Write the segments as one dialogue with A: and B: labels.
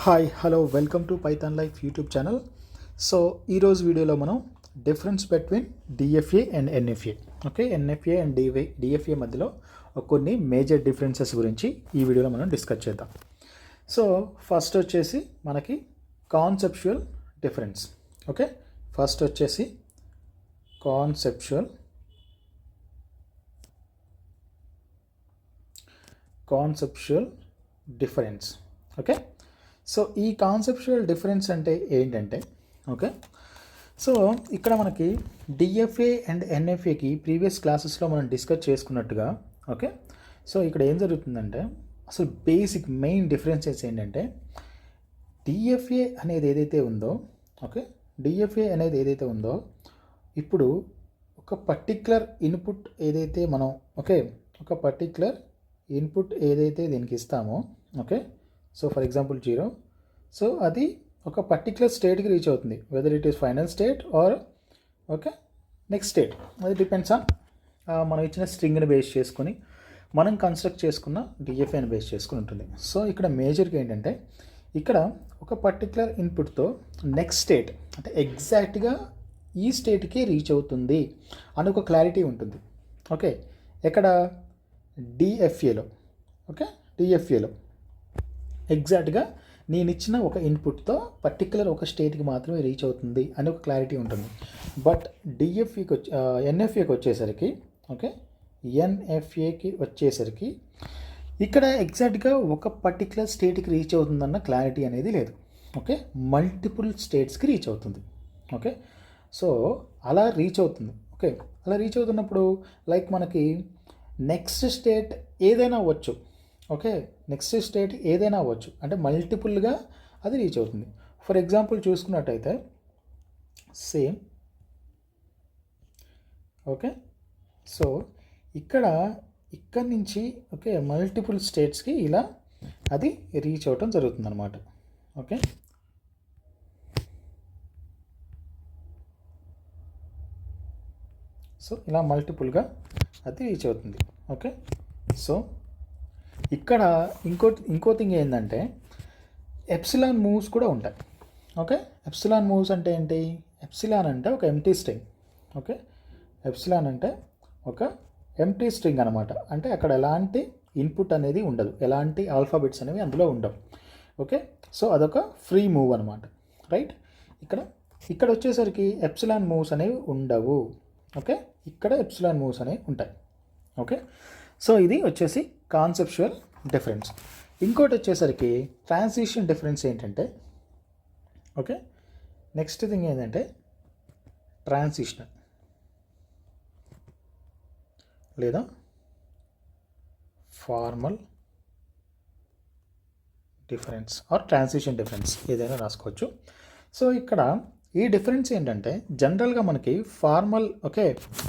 A: Hi hello welcome to Python life YouTube channel. So ఈరోజు వీడియోలో మనం difference between DFA and NFA NFA and DFA మధ్యలో కొన్ని major differences గురించి ఈ వీడియోలో మనం డిస్కస్ చేద్దాం. సో ఫస్ట్ వచ్చేసి మనకి కాన్సెప్చువల్ డిఫరెన్స్. ఫస్ట్ వచ్చేసి కాన్సెప్చువల్ డిఫరెన్స్. సో ఈ కాన్సెప్చువల్ డిఫరెన్స్ అంటే ఏంటంటే సో ఇక్కడ మనకి డిఎఫ్ఏ అండ్ ఎన్ఎఫ్ఏకి ప్రీవియస్ క్లాసెస్లో మనం డిస్కస్ చేసుకున్నట్టుగా సో ఇక్కడ ఏం జరుగుతుందంటే అసలు బేసిక్ మెయిన్ డిఫరెన్సెస్ ఏంటంటే డిఎఫ్ఏ అనేది ఏదైతే ఉందో ఇప్పుడు ఒక పర్టిక్యులర్ ఇన్పుట్ ఏదైతే మనం ఒక పర్టిక్యులర్ ఇన్పుట్ ఏదైతే దీనికి ఇస్తామో సో ఫర్ ఎగ్జాంపుల్ 0. సో అది ఒక పర్టిక్యులర్ స్టేట్కి రీచ్ అవుతుంది, whether it is final state or next state. అది డిపెండ్స్ ఆన్ మనం ఇచ్చిన స్ట్రింగ్ని బేస్ చేసుకొని మనం కన్స్ట్రక్ట్ చేసుకున్న డిఎఫ్ఏని బేస్ చేసుకుని ఉంటుంది. సో ఇక్కడ మేజర్గా ఏంటంటే ఇక్కడ ఒక పర్టిక్యులర్ ఇన్పుట్తో నెక్స్ట్ స్టేట్ అంటే ఎగ్జాక్ట్గా ఈ స్టేట్కి రీచ్ అవుతుంది అని ఒక క్లారిటీ ఉంటుంది. ఎక్కడ డిఎఫ్ఏలో ఎగ్జాక్ట్గా నేను ఇచ్చిన ఒక ఇన్పుట్తో పర్టికులర్ ఒక స్టేట్కి మాత్రమే రీచ్ అవుతుంది అని ఒక క్లారిటీ ఉంటుంది. బట్ ఎన్ఎఫ్ఏకి వచ్చేసరికి ఇక్కడ ఎగ్జాక్ట్గా ఒక పర్టికులర్ స్టేట్కి రీచ్ అవుతుందన్న క్లారిటీ అనేది లేదు. మల్టిపుల్ స్టేట్స్కి రీచ్ అవుతుంది. సో అలా రీచ్ అవుతుంది. అలా రీచ్ అవుతున్నప్పుడు లైక్ మనకి నెక్స్ట్ స్టేట్ ఏదైనా అవ్వచ్చు. నెక్స్ట్ స్టేట్ ఏదైనా అవ్వచ్చు అంటే మల్టిపుల్గా అది రీచ్ అవుతుంది. ఫర్ ఎగ్జాంపుల్ చూసుకున్నట్టయితే సేమ్ సో ఇక్కడ నుంచి మల్టిపుల్ స్టేట్స్కి ఇలా అది రీచ్ అవ్వటం జరుగుతుంది అన్నమాట. సో ఇలా మల్టిపుల్గా అది రీచ్ అవుతుంది. సో ఇక్కడ ఇంకో థింగ్ ఏంటంటే ఎప్సిలాన్ మూవ్స్ కూడా ఉంటాయి. ఎప్సిలాన్ మూవ్స్ అంటే ఏంటి? ఎప్సిలాన్ అంటే ఒక ఎంప్టీ స్ట్రింగ్. ఎప్సిలాన్ అంటే ఒక ఎంప్టీ స్ట్రింగ్ అనమాట. అంటే అక్కడ ఎలాంటి ఇన్పుట్ అనేది ఉండదు, ఎలాంటి ఆల్ఫాబెట్స్ అనేవి అందులో ఉండవు. సో అదొక ఫ్రీ మూవ్ అనమాట. రైట్. ఇక్కడ వచ్చేసరికి ఎప్సిలాన్ మూవ్స్ అనేవి ఉండవు. ఇక్కడ ఎప్సిలాన్ మూవ్స్ అనేవి ఉంటాయి. సో ఇది వచ్చేసి కాన్సెప్చువల్ డిఫరెన్స్. ఇంకోటి వచ్చేసరికి ట్రాన్సిషన్ డిఫరెన్స్ ఏంటంటే నెక్స్ట్ థింగ్ ఏంటంటే ట్రాన్సిషనల్ లేదా formal difference or transition difference ఏదైనా రాసుకోవచ్చు. సో ఇక్కడ ఈ డిఫరెన్స్ ఏంటంటే జనరల్గా మనకి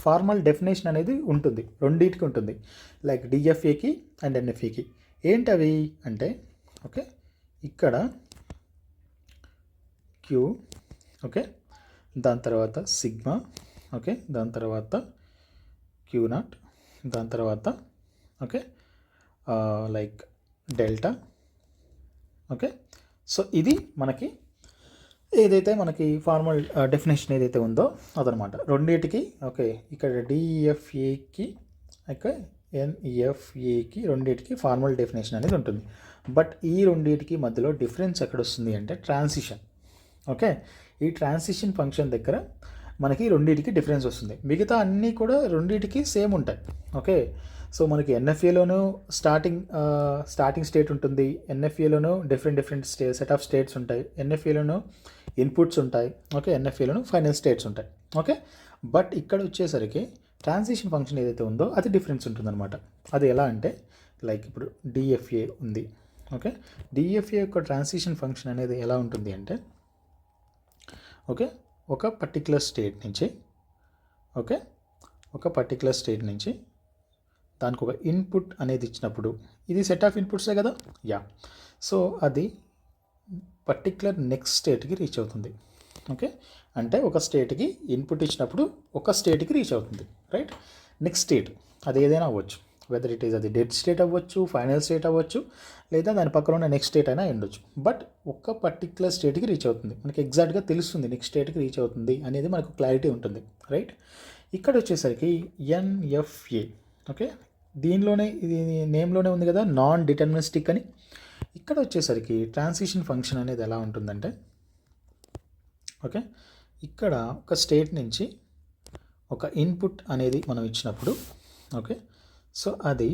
A: ఫార్మల్ డెఫినేషన్ అనేది ఉంటుంది, రెండింటికి ఉంటుంది. లైక్ డిఎఫ్ఏకి అండ్ ఎన్ఎఫ్ఏకి ఏంటవి అంటే ఇక్కడ క్యూ దాని తర్వాత సిగ్మా దాని తర్వాత క్యూ నాట్ దాని తర్వాత లైక్ డెల్టా. సో ఇది మనకి ఏదైతే మనకి ఫార్మల్ డెఫినేషన్ ఏదైతే ఉందో అదనమాట రెండింటికి. ఇక్కడ డిఎఫ్ఏకి ఎన్ఎఫ్ఏకి రెండింటికి ఫార్మల్ డెఫినేషన్ అనేది ఉంటుంది. బట్ ఈ రెండింటికి మధ్యలో డిఫరెన్స్ ఎక్కడ వస్తుంది అంటే ట్రాన్సిషన్. ఈ ట్రాన్సిషన్ ఫంక్షన్ దగ్గర మనకి రెండింటికి డిఫరెన్స్ వస్తుంది. మిగతా అన్నీ కూడా రెండింటికి సేమ్ ఉంటాయి. సో మనకి ఎన్ఎఫ్ఏలోనూ స్టార్టింగ్ స్టేట్ ఉంటుంది, ఎన్ఎఫ్ఏలోనూ డిఫరెంట్ సెట్ ఆఫ్ స్టేట్స్ ఉంటాయి, ఎన్ఎఫ్ఏలోనూ ఇన్పుట్స్ ఉంటాయి, ఎన్ఎఫ్ఏలోనూ ఫైనల్ స్టేట్స్ ఉంటాయి. బట్ ఇక్కడ వచ్చేసరికి ట్రాన్సిషన్ ఫంక్షన్ ఏదైతే ఉందో అది డిఫరెన్స్ ఉంటుందన్నమాట. అది ఎలా అంటే లైక్ ఇప్పుడు డిఎఫ్ఏ ఉంది. డిఎఫ్ఏ యొక్క ట్రాన్సిషన్ ఫంక్షన్ అనేది ఎలా ఉంటుంది అంటే ఒక పర్టిక్యులర్ స్టేట్ నుంచి దానికి ఒక ఇన్పుట్ అనేది ఇచ్చినప్పుడు ఇది సెట్ ఆఫ్ ఇన్పుట్సే కదా. సో అది పర్టిక్యులర్ నెక్స్ట్ స్టేట్కి రీచ్ అవుతుంది. అంటే ఒక స్టేట్కి ఇన్పుట్ ఇచ్చినప్పుడు ఒక స్టేట్కి రీచ్ అవుతుంది. రైట్. నెక్స్ట్ స్టేట్ అది ఏదైనా అవ్వచ్చు. వెదర్ ఇట్ ఈస్ అది డెడ్ స్టేట్ అవ్వచ్చు, ఫైనల్ స్టేట్ అవ్వచ్చు, లేదా దాని పక్కన ఉన్న నెక్స్ట్ స్టేట్ అయినా ఉండొచ్చు. బట్ ఒక పర్టికులర్ స్టేట్కి రీచ్ అవుతుంది, మనకి ఎగ్జాక్ట్గా తెలుస్తుంది నెక్స్ట్ స్టేట్కి రీచ్ అవుతుంది అనేది మనకు క్లారిటీ ఉంటుంది, రైట్. ఇక్కడ వచ్చేసరికి ఎన్ఎఫ్ఏ, ఓకే, దీనిలోనే ఇది నేమ్లోనే ఉంది కదా నాన్ డిటర్మినిస్టిక్ అని. ఇక్కడ వచ్చేసరికి ట్రాన్సిషన్ ఫంక్షన్ అనేది ఎలా ఉంటుందంటే, ఓకే, ఇక్కడ ఒక స్టేట్ నుంచి ఒక ఇన్పుట్ అనేది మనం ఇచ్చినప్పుడు, ఓకే, సో అది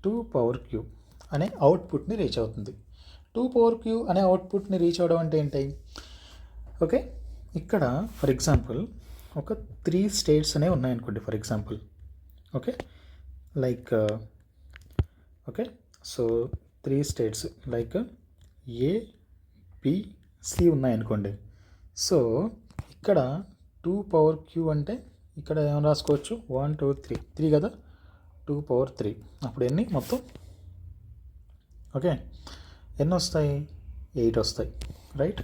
A: 2^q అనే అవుట్పుట్ని రీచ్ అవుతుంది. 2^q అనే అవుట్పుట్ని రీచ్ అవ్వడం అంటే ఏంటి, ఓకే, ఇక్కడ ఫర్ ఎగ్జాంపుల్ ఒక 3 స్టేట్స్ అనేవి ఉన్నాయనుకోండి for example, okay, like okay, so 3 states like ABC ఉన్నాయనుకోండి. సో ఇక్కడ 2^q అంటే ఇక్కడ ఏమైనా రాసుకోవచ్చు 1 2 3 కదా, 2^3. అప్పుడు ఎన్ని మొత్తం, ఓకే, ఎన్ని వస్తాయి, 8 వస్తాయి, రైట్.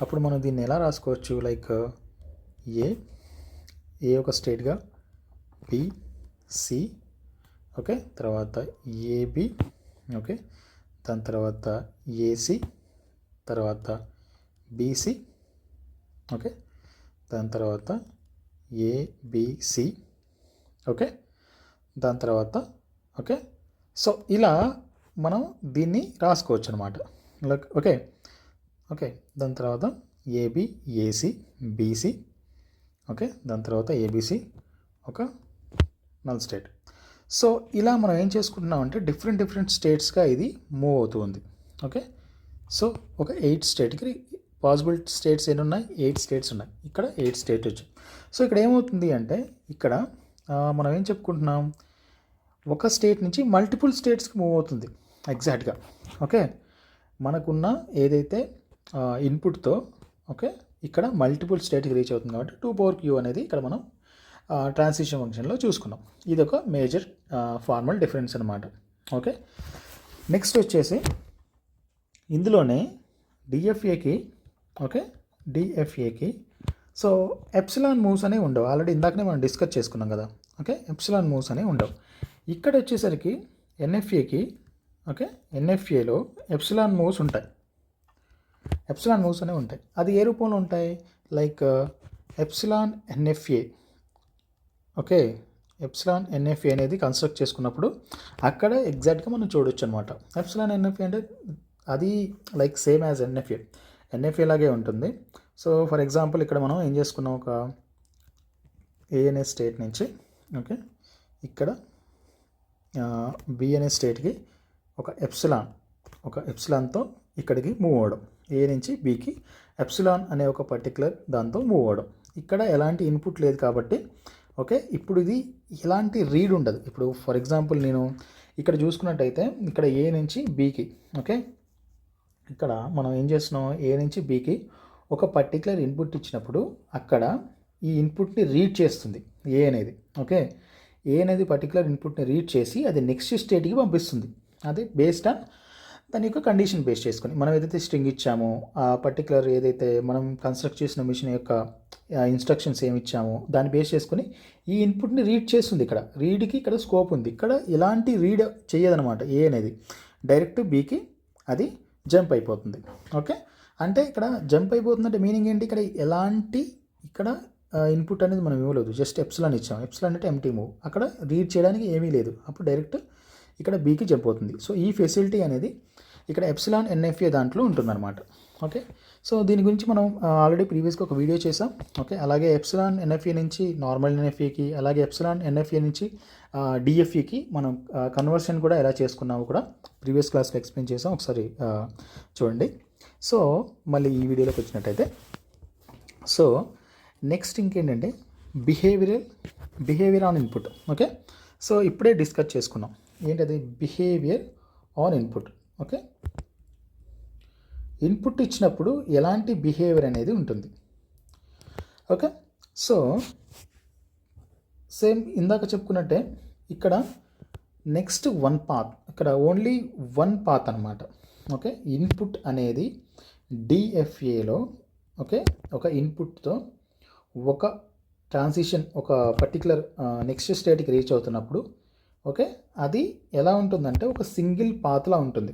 A: అప్పుడు మనం దీన్ని ఎలా రాసుకోవచ్చు, లైక్ ఏ ఒక స్టేట్గా, బిసి, ఓకే, తర్వాత ఏబి, ఓకే, దాని తర్వాత ఏసి, తర్వాత బీసీ, ఓకే, దాని తర్వాత ఏబిసి, ఓకే, దాని తర్వాత ఓకే. సో ఇలా మనం దీన్ని రాసుకోవచ్చు అనమాట, ఓకే. ఓకే, దాని తర్వాత ఏబి, ఏసి, బీసీ, ఓకే, దాని తర్వాత ఏబిసి ఒక నల్ స్టేట్. సో ఇలా మనం ఏం చేసుకుంటున్నామంటే డిఫరెంట్ స్టేట్స్గా ఇది మూవ్ అవుతూ ఉంది, ఓకే. సో ఒక 8 స్టేట్కి పాసిబుల్ స్టేట్స్ ఎన్ని ఉన్నాయి, 8 స్టేట్స్ ఉన్నాయి. ఇక్కడ 8 స్టేట్ వచ్చాయి. సో ఇక్కడ ఏమవుతుంది అంటే ఇక్కడ మనం ఏం చెప్పుకుంటున్నాం, ఒక స్టేట్ నుంచి మల్టిపుల్ స్టేట్స్కి మూవ్ అవుతుంది ఎగ్జాక్ట్గా, ఓకే. మనకున్న ఏదైతే ఇన్పుట్తో, ఓకే, ఇక్కడ మల్టిపుల్ స్టేట్కి రీచ్ అవుతుంది కాబట్టి 2^q అనేది ఇక్కడ మనం ట్రాన్సిషన్ ఫంక్షన్లో చూసుకున్నాం. ఇది ఒక మేజర్ ఫార్మల్ డిఫరెన్స్ అనమాట, ఓకే. నెక్స్ట్ వచ్చేసి ఇందులోనే డిఎఫ్ఏకి, ఓకే, డిఎఫ్ఏకి సో ఎప్సిలాన్ మూవ్స్ అనేవి ఉండవు. ఆల్రెడీ ఇందాకనే మనం డిస్కస్ చేసుకున్నాం కదా, ఓకే, ఎప్సిలాన్ మూవ్స్ అనేవి ఉండవు. ఇక్కడ వచ్చేసరికి ఎన్ఎఫ్ఏకి, ఓకే, ఎన్ఎఫ్ఏలో ఎప్సిలాన్ మూవ్స్ ఉంటాయి, ఎప్సిలాన్ మూవ్స్ అనేవి ఉంటాయి. అది ఏ రూపంలో ఉంటాయి, like epsilon NFA, okay, epsilon NFA అనేది కన్స్ట్రక్ట్ చేసుకున్నప్పుడు అక్కడ ఎగ్జాక్ట్గా మనం చూడొచ్చు అనమాట. ఎప్సిలాన్ ఎన్ఎఫ్ఏ అంటే అది లైక్ సేమ్ యాజ్ ఎన్ఎఫ్ఏ లాగే ఉంటుంది. సో ఫర్ ఎగ్జాంపుల్ ఇక్కడ మనం ఏం చేసుకున్నాం, ఒక ఏఎన్ఏ స్టేట్ నుంచి, ఓకే, ఇక్కడ బిఎన్ఏ స్టేట్కి ఒక ఎప్సిలాన్తో ఇక్కడికి మూవ్ అవ్వడం, ఏ నుంచి బికి ఎప్సిలాన్ అనే ఒక పర్టికులర్ దాంతో మూవ్ అవ్వడం. ఇక్కడ ఎలాంటి ఇన్పుట్ లేదు కాబట్టి, ఓకే, ఇప్పుడు ఇది ఎలాంటి రీడ్ ఉండదు. ఇప్పుడు ఫర్ ఎగ్జాంపుల్ నేను ఇక్కడ చూసుకున్నట్టయితే ఇక్కడ ఏ నుంచి బీకి, ఓకే, ఇక్కడ మనం ఏం చేస్తున్నాం, ఏ నుంచి బీకి ఒక పర్టికులర్ ఇన్పుట్ ఇచ్చినప్పుడు అక్కడ ఈ ఇన్పుట్ని రీడ్ చేస్తుంది ఏ అనేది, ఓకే. ఏ అనేది పర్టికులర్ ఇన్పుట్ని రీడ్ చేసి అది నెక్స్ట్ స్టేట్కి పంపిస్తుంది. అది బేస్డ్ ఆన్ దాని యొక్క కండిషన్ బేస్ చేసుకొని మనం ఏదైతే స్ట్రింగ్ ఇచ్చామో ఆ పర్టికులర్ ఏదైతే మనం కన్స్ట్రక్ట్ చేసిన మిషన్ యొక్క ఇన్స్ట్రక్షన్స్ ఏమి ఇచ్చామో దాన్ని బేస్ చేసుకొని ఈ ఇన్పుట్ని రీడ్ చేస్తుంది. ఇక్కడ రీడ్కి ఇక్కడ స్కోప్ ఉంది. ఇక్కడ ఎలాంటి రీడ్ చేయదనమాట. ఏ అనేది డైరెక్ట్ బీకి అది జంప్ అయిపోతుంది, ఓకే. అంటే ఇక్కడ జంప్ అయిపోతుందంటే మీనింగ్ ఏంటి, ఇక్కడ ఎలాంటి ఇక్కడ ఇన్పుట్ అనేది మనం ఇవ్వలేదు, జస్ట్ ఎప్సిలాన్ ఇచ్చాం. ఎప్సిలాన్ అంటే ఎంటీ మూవ్, అక్కడ రీడ్ చేయడానికి ఏమీ లేదు, అప్పుడు డైరెక్ట్ ఇక్కడ బీకి జంప్ అవుతుంది. సో ఈ ఫెసిలిటీ అనేది ఇక్కడ ఎప్సిలాన్ ఎన్ఎఫ్ఏ దాంట్లో ఉంటుందన్నమాట, ఓకే. సో దీని గురించి మనం ఆల్రెడీ ప్రీవియస్గా ఒక వీడియో చేసాం, ఓకే. అలాగే ఎప్సిలాన్ ఎన్ఎఫ్ఏ నుంచి నార్మల్ ఎన్ఎఫ్ఏకి, అలాగే ఎప్సిలాన్ ఎన్ఎఫ్ఏ నుంచి డిఎఫ్ఏకి మనం కన్వర్షన్ కూడా ఎలా చేసుకున్నామో కూడా ప్రీవియస్ క్లాస్లో ఎక్స్ప్లెయిన్ చేసాం, ఒకసారి చూడండి. సో మళ్ళీ ఈ వీడియోలోకి వచ్చినట్టయితే, సో నెక్స్ట్ ఇంకేంటంటే behaviour on input, okay. So ఇప్పుడే డిస్కస్ చేసుకున్నాం ఏంటది behaviour on input, okay. Input ఇచ్చినప్పుడు ఎలాంటి బిహేవియర్ అనేది ఉంటుంది, ఓకే. సో సేమ్ ఇందాక చెప్పుకున్నట్టే ఇక్కడ నెక్స్ట్ వన్ పాత్, ఇక్కడ ఓన్లీ వన్ పాత్ అనమాట, ఓకే. ఇన్పుట్ అనేది డిఎఫ్ఏలో, ఓకే, ఒక ఇన్పుట్తో ఒక ట్రాన్సిషన్ ఒక పర్టికులర్ నెక్స్ట్ స్టేట్కి రీచ్ అవుతున్నప్పుడు ఓకే, అది ఎలా ఉంటుందంటే ఒక సింగిల్ పాత్లా ఉంటుంది.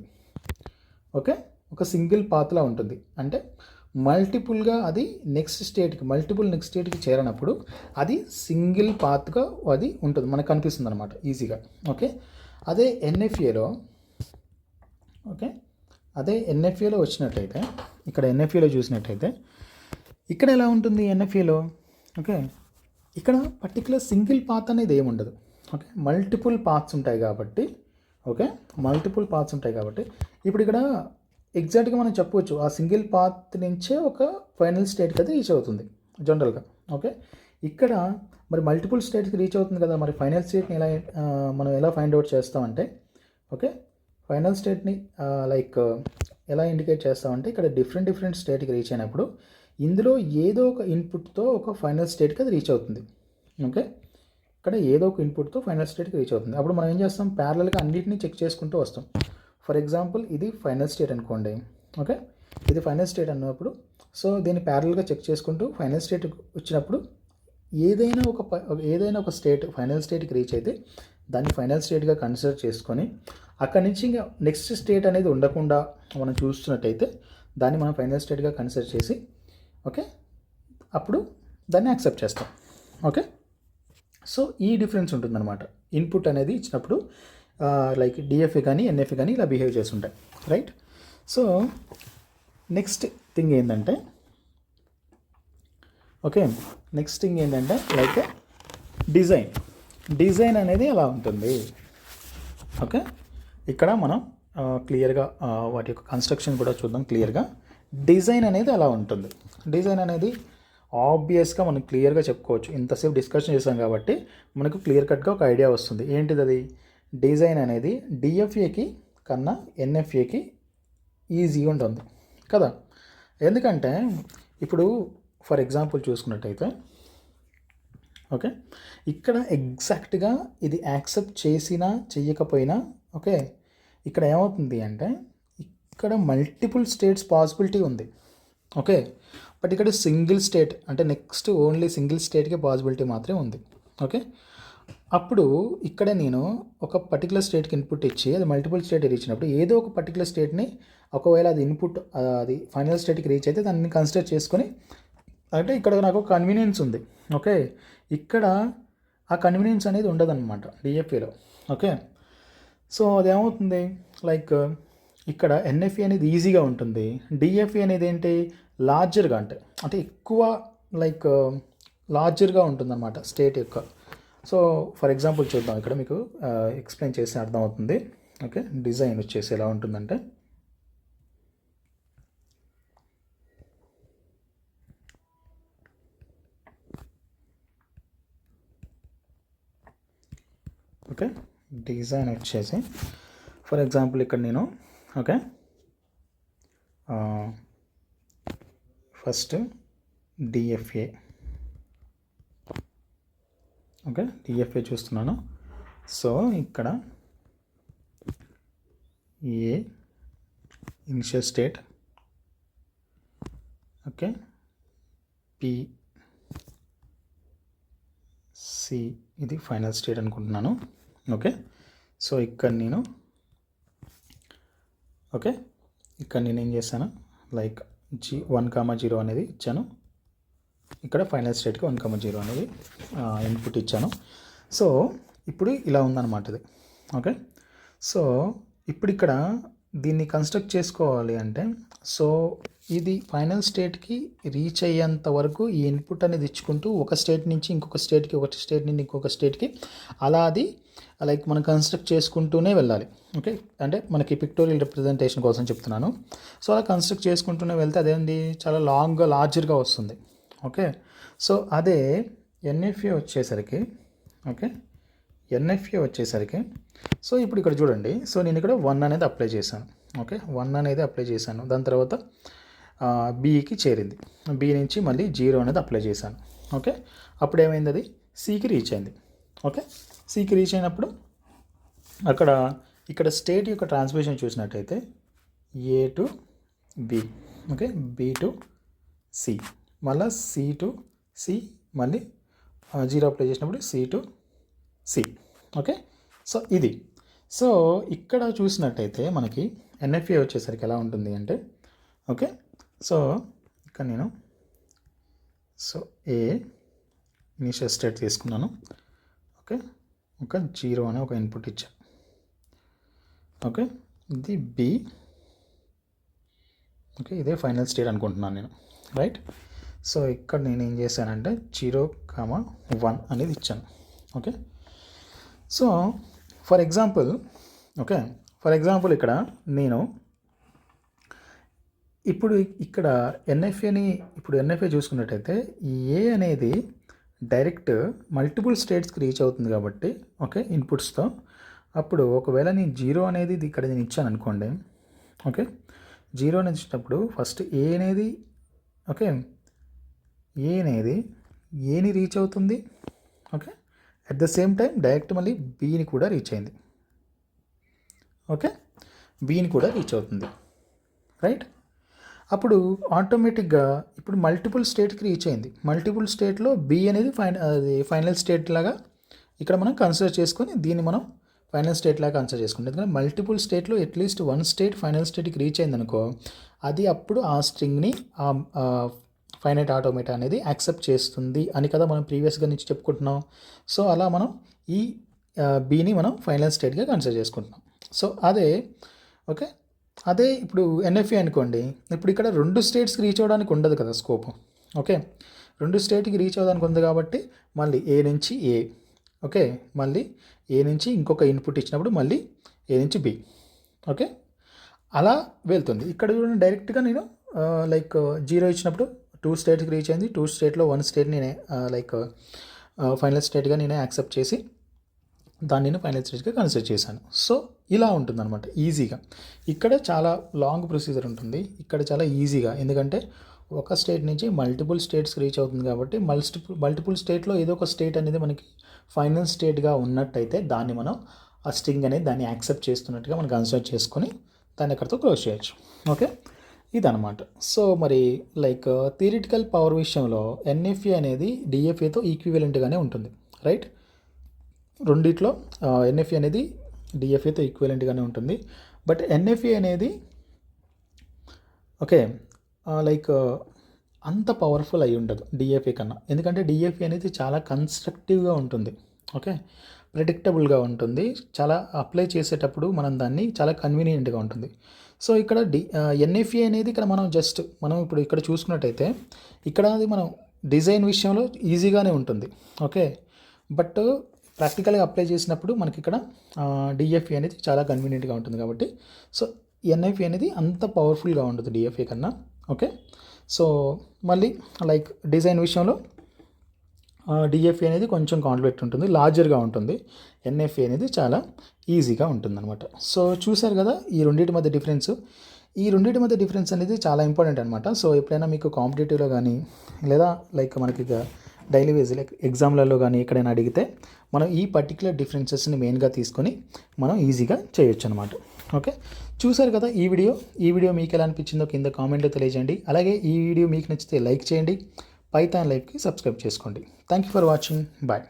A: ఓకే, ఒక సింగిల్ పాత్లా ఉంటుంది అంటే మల్టిపుల్గా అది నెక్స్ట్ స్టేట్కి చేరినప్పుడు అది సింగిల్ పాత్గా అది ఉంటుంది, మనకు కనిపిస్తుంది అనమాట ఈజీగా. ఓకే, అదే ఎన్ఎఫ్ఏలో వచ్చినట్టయితే, ఇక్కడ ఎన్ఎఫ్ఏలో చూసినట్టయితే ఇక్కడ ఎలా ఉంటుంది ఎన్ఎఫ్ఏలో? ఓకే, ఇక్కడ పర్టికులర్ సింగిల్ పాత్ అనేది ఏముండదు. ఓకే, మల్టిపుల్ పాత్స్ ఉంటాయి కాబట్టి ఇప్పుడు ఇక్కడ ఎగ్జాక్ట్గా మనం చెప్పవచ్చు ఆ సింగిల్ పాత్ నుంచే ఒక ఫైనల్ స్టేట్కి అది రీచ్ అవుతుంది జనరల్గా. ఓకే, ఇక్కడ మరి మల్టిపుల్ స్టేట్కి రీచ్ అవుతుంది కదా, మరి ఫైనల్ స్టేట్ని మనం ఎలా ఫైండ్ అవుట్ చేస్తామంటే, ఓకే, ఫైనల్ స్టేట్ని ఎలా ఇండికేట్ చేస్తామంటే ఇక్కడ డిఫరెంట్ స్టేట్కి రీచ్ అయినప్పుడు ఇందులో ఏదో ఒక ఇన్పుట్తో ఒక ఫైనల్ స్టేట్కి అది రీచ్ అవుతుంది. ఓకే, ఇక్కడ ఏదో ఒక ఇన్పుట్తో ఫైనల్ స్టేట్కి రీచ్ అవుతుంది. అప్పుడు మనం ఏం చేస్తాం, ప్యారలల్గా అన్నిటిని చెక్ చేసుకుంటూ వస్తాం. ఫర్ ఎగ్జాంపుల్ ఇది ఫైనల్ స్టేట్ అనుకోండి. ఓకే, ఇది ఫైనల్ స్టేట్ అన్నప్పుడు సో దీన్ని ప్యారలల్గా చెక్ చేసుకుంటూ ఫైనల్ స్టేట్ వచ్చినప్పుడు ఏదైనా ఒక స్టేట్ ఫైనల్ స్టేట్కి రీచ్ అయితే దాన్ని ఫైనల్ స్టేట్గా కన్సిడర్ చేసుకొని అక్కడి నుంచి ఇంకా నెక్స్ట్ స్టేట్ అనేది ఉండకుండా మనం చూస్తున్నట్టయితే దాన్ని మనం ఫైనల్ స్టేట్గా కన్సిడర్ చేసి ఓకే అప్పుడు దాన్ని యాక్సెప్ట్ చేస్తాం. ఓకే, సో ఈ డిఫరెన్స్ ఉంటుందన్నమాట. ఇన్పుట్ అనేది ఇచ్చినప్పుడు లైక్ డిఎఫ్ఏ కానీ ఎన్ఎఫ్ఏ కానీ ఇలా బిహేవ్ చేస్తుంటాయి, రైట్? సో నెక్స్ట్ థింగ్ ఏంటంటే లైక్ డిజైన్ అనేది ఎలా ఉంటుంది. ఓకే, ఇక్కడ మనం క్లియర్గా వాటి యొక్క కన్స్ట్రక్షన్ కూడా చూద్దాం. క్లియర్గా డిజైన్ అనేది ఎలా ఉంటుంది. డిజైన్ అనేది ఆబ్వియస్గా మనం క్లియర్గా చెప్పుకోవచ్చు. ఇంతసేపు డిస్కషన్ చేసాం కాబట్టి మనకు క్లియర్ కట్గా ఒక ఐడియా వస్తుంది. ఏంటిది అది? డిజైన్ అనేది డిఎఫ్ఏకి కన్నా ఎన్ఎఫ్ఏకి ఈజీగా ఉంటుంది కదా. ఎందుకంటే ఇప్పుడు ఫర్ ఎగ్జాంపుల్ చూసుకున్నట్టయితే ఓకే ఇక్కడ ఎగ్జాక్ట్గా ఇది యాక్సెప్ట్ చేసినా చెయ్యకపోయినా ఓకే ఇక్కడ ఏమవుతుంది అంటే ఇక్కడ మల్టిపుల్ స్టేట్స్ పాసిబిలిటీ ఉంది. ఓకే, బట్ ఇక్కడ సింగిల్ స్టేట్ అంటే నెక్స్ట్ ఓన్లీ సింగిల్ స్టేట్కి పాసిబిలిటీ మాత్రమే ఉంది. ఓకే, అప్పుడు ఇక్కడ నేను ఒక పర్టికులర్ స్టేట్కి ఇన్పుట్ ఇచ్చి అది మల్టిపుల్ స్టేట్ ఇచ్చినప్పుడు ఏదో ఒక పర్టికులర్ స్టేట్ని ఒకవేళ అది ఇన్పుట్ అది ఫైనల్ స్టేట్కి రీచ్ అయితే దాన్ని కన్సిడర్ చేసుకొని అంటే ఇక్కడ నాకు కన్వీనియన్స్ ఉంది. ఓకే, ఇక్కడ ఆ కన్వీనియన్స్ అనేది ఉండదన్నమాట డిఎఫ్ఏలో. ఓకే, సో అదేమవుతుంది లైక్ ఇక్కడ ఎన్ఎఫ్ఏ అనేది ఈజీగా ఉంటుంది. డిఎఫ్ఏ అనేది ఏంటి లార్జర్గా అంటే ఎక్కువ లైక్ లార్జర్గా ఉంటుందన్నమాట స్టేట్ యొక్క. సో ఫర్ ఎగ్జాంపుల్ చూద్దాం, ఇక్కడ మీకు ఎక్స్ప్లెయిన్ చేస్తే అర్థమవుతుంది. ఓకే, డిజైన్ వచ్చేసి ఎలా ఉంటుందంటే ఓకే డిజైన్ వచ్చేసి ఫర్ ఎగ్జాంపుల్ ఇక్కడ నేను okay first DFA okay DFA చూస్తున్నాను. సో ఇక్కడ A initial state okay P C ఇది ఫైనల్ స్టేట్ అనుకుంటున్నాను. ఓకే, సో ఇక్కడ నేను ఏం చేశాను లైక్ 1,0 అనేది ఇచ్చాను. ఇక్కడ ఫైనల్ స్టేట్కి 1,0 అనేది ఇన్పుట్ ఇచ్చాను. సో ఇప్పుడు ఇలా ఉందన్నమాట ఇది. ఓకే, సో ఇప్పుడు ఇక్కడ దీన్ని కన్స్ట్రక్ట్ చేసుకోవాలి అంటే సో ఇది ఫైనల్ స్టేట్కి రీచ్ అయ్యేంత వరకు ఈ ఇన్పుట్ అనేది ఇచ్చుకుంటూ ఒక స్టేట్ నుంచి ఇంకొక స్టేట్కి ఇంకొక స్టేట్కి అలా అది లైక్ మనం కన్స్ట్రక్ట్ చేసుకుంటూనే వెళ్ళాలి. ఓకే, అంటే మనకి పిక్టోరియల్ రిప్రజెంటేషన్ కోసం చెప్తున్నాను. సో అలా కన్స్ట్రక్ట్ చేసుకుంటూనే వెళ్తే అదేంటి చాలా లార్జర్గా వస్తుంది. ఓకే, సో అదే ఎన్ఎఫ్ఏ వచ్చేసరికి సో ఇప్పుడు ఇక్కడ చూడండి, సో నేను ఇక్కడ 1 అనేది అప్లై చేశాను. ఓకే, 1 అనేది అప్లై చేశాను. దాని తర్వాత బికి చేరింది. బి నుంచి మళ్ళీ 0 అనేది అప్లై చేశాను. ఓకే, అప్పుడు ఏమైంది, అది సికి రీచ్ అయింది. ఓకే, సికి రీచ్ అయినప్పుడు ఇక్కడ స్టేట్ యొక్క ట్రాన్స్మిషన్ చూసినట్టయితే A to B okay B to C మళ్ళీ సి టు సి మళ్ళీ 0 అప్లై చేసినప్పుడు C to C. Okay, so ఇది. సో ఇక్కడ చూసినట్టయితే మనకి ఎన్ఎఫ్ఏ వచ్చేసరికి ఎలా ఉంటుంది అంటే, ఓకే, సో ఇక్కడ నేను ఏ ఇనిషియల్ స్టేట్ తీసుకున్నాను. ఓకే, ఒక 0 అనే ఒక ఇన్పుట్ ఇచ్చాను. ఓకే, ఇది బి. ఓకే, ఇదే ఫైనల్ స్టేట్ అనుకుంటున్నాను నేను, రైట్. సో ఇక్కడ నేను ఏం చేశానంటే 0,1 అనేది ఇచ్చాను. ఓకే, సో ఫర్ ఎగ్జాంపుల్ ఇక్కడ నేను ఇప్పుడు ఇక్కడ ఎన్ఎఫ్ఏ చూసుకున్నట్టయితే ఏ అనేది డైరెక్ట్ మల్టిపుల్ స్టేట్స్కి రీచ్ అవుతుంది కాబట్టి, ఓకే, ఇన్పుట్స్తో. అప్పుడు ఒకవేళ నేను 0 అనేది ఇక్కడ నేను ఇచ్చాను అనుకోండి. ఓకే, 0 అనేది ఇచ్చినప్పుడు ఫస్ట్ ఏ అనేది ఏని రీచ్ అవుతుంది. Okay, at the same time direct మళ్ళీ బీని కూడా రీచ్ అయింది. ఓకే, బీని కూడా రీచ్ అవుతుంది, రైట్. అప్పుడు ఆటోమేటిక్గా ఇప్పుడు మల్టిపుల్ స్టేట్కి రీచ్ అయింది. మల్టిపుల్ స్టేట్లో బి అనేది ఫైనల్ స్టేట్ లాగా ఇక్కడ మనం కన్సిడర్ చేసుకొని దీన్ని మనం ఫైనల్ స్టేట్ లాగా కన్సిడర్ చేసుకుంటాం. ఎందుకంటే మల్టిపుల్ స్టేట్లో అట్లీస్ట్ 1 స్టేట్ ఫైనల్ స్టేట్కి రీచ్ అయింది అనుకో, అది అప్పుడు ఆ స్ట్రింగ్ని ఫైనైట్ ఆటోమేటా అనేది యాక్సెప్ట్ చేస్తుంది అని కదా మనం ప్రీవియస్గా నుంచి చెప్పుకుంటున్నాం. సో అలా మనం ఈ బీని మనం ఫైనల్ స్టేట్గా కన్సిడర్ చేసుకుంటున్నాం. సో అదే ఇప్పుడు ఎన్ఎఫ్ఏ అనుకోండి. ఇప్పుడు ఇక్కడ 2 స్టేట్స్కి రీచ్ అవ్వడానికి ఉండదు కదా స్కోప్. ఓకే, 2 స్టేట్కి రీచ్ అవ్వడానికి ఉంది కాబట్టి మళ్ళీ ఏ నుంచి ఏ, ఓకే, మళ్ళీ ఏ నుంచి ఇంకొక ఇన్పుట్ ఇచ్చినప్పుడు మళ్ళీ ఏ నుంచి బి. ఓకే, అలా వెళ్తుంది. ఇక్కడ చూడండి డైరెక్ట్గా నేను 0 ఇచ్చినప్పుడు 2 స్టేట్స్కి రీచ్ అయింది. 2 స్టేట్లో 1 స్టేట్ నేనే ఫైనల్ స్టేట్గా నేనే యాక్సెప్ట్ చేసి దాన్ని నేను ఫైనల్ స్టేట్గా కన్సిడర్ చేశాను. సో ఇలా ఉంటుందన్నమాట ఈజీగా. ఇక్కడ చాలా లాంగ్ ప్రొసీజర్ ఉంటుంది, ఇక్కడ చాలా ఈజీగా. ఎందుకంటే ఒక స్టేట్ నుంచి మల్టిపుల్ స్టేట్స్కి రీచ్ అవుతుంది కాబట్టి మల్టిపుల్ స్టేట్లో ఏదో ఒక స్టేట్ అనేది మనకి ఫైనల్ స్టేట్గా ఉన్నట్టయితే దాన్ని మనం ఆ స్ట్రింగ్ అనేది దాన్ని యాక్సెప్ట్ చేస్తున్నట్టుగా మనం కన్సిడర్ చేసుకొని దాన్ని అక్కడితో క్లోజ్ చేయొచ్చు. ఓకే, ఇదనమాట. సో మరి థియరిటికల్ పవర్ విషయంలో ఎన్ఎఫ్ఏ అనేది డిఎఫ్ఏతో ఈక్వివలెంట్గానే ఉంటుంది, రైట్. రెండిట్లో ఎన్ఎఫ్ఏ అనేది డిఎఫ్ఏతో ఈక్వివలెంట్గానే ఉంటుంది. బట్ ఎన్ఎఫ్ఏ అనేది ఓకే అంత పవర్ఫుల్ అయి ఉండదు డిఎఫ్ఏ కన్నా. ఎందుకంటే డిఎఫ్ఏ అనేది చాలా కన్స్ట్రక్టివ్గా ఉంటుంది. ఓకే, ప్రెడిక్టబుల్గా ఉంటుంది. చాలా అప్లై చేసేటప్పుడు మనం దాన్ని చాలా కన్వీనియంట్గా ఉంటుంది. సో ఇక్కడ ఎన్ఎఫ్ఏ అనేది మనం ఇప్పుడు ఇక్కడ చూసుకున్నట్టయితే ఇక్కడ అది మనం డిజైన్ విషయంలో ఈజీగానే ఉంటుంది. ఓకే, బట్ ప్రాక్టికల్గా అప్లై చేసినప్పుడు మనకి ఇక్కడ డిఎఫ్ఏ అనేది చాలా కన్వీనియంట్గా ఉంటుంది కాబట్టి సో ఎన్ఎఫ్ఏ అనేది అంత పవర్ఫుల్గా ఉండదు డిఎఫ్ఏ కన్నా. ఓకే, సో మళ్ళీ డిజైన్ విషయంలో డిఎఫ్ఏ అనేది కొంచెం కాంప్లెక్స్ ఉంటుంది, లార్జర్గా ఉంటుంది. ఎన్ఎఫ్ఏ అనేది చాలా ఈజీగా ఉంటుందన్నమాట. సో చూసారు కదా ఈ రెండింటి మధ్య డిఫరెన్స్ అనేది చాలా ఇంపార్టెంట్ అనమాట. సో ఎప్పుడైనా మీకు కాంపిటేటివ్లో కానీ లేదా మనకి డైలీ వేజ్ ఎగ్జామ్లలో కానీ ఎక్కడైనా అడిగితే మనం ఈ పర్టికులర్ డిఫరెన్సెస్ని మెయిన్గా తీసుకొని మనం ఈజీగా చేయొచ్చు అనమాట. ఓకే, చూసారు కదా ఈ వీడియో మీకు ఎలా అనిపించిందో కింద కామెంట్లో తెలియజేయండి. అలాగే ఈ వీడియో మీకు నచ్చితే లైక్ చేయండి. పైథాన్ లైవ్కి సబ్స్క్రైబ్ చేసుకోండి. Thank you for watching. Bye.